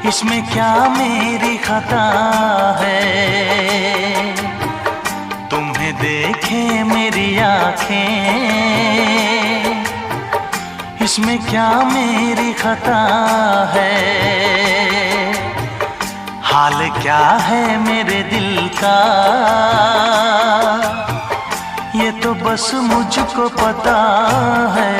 इसमें क्या मेरी खता है, तुम्हें देखे मेरी आँखें, इसमें क्या मेरी खता है। हाल क्या है मेरे दिल का, ये तो बस मुझको पता है।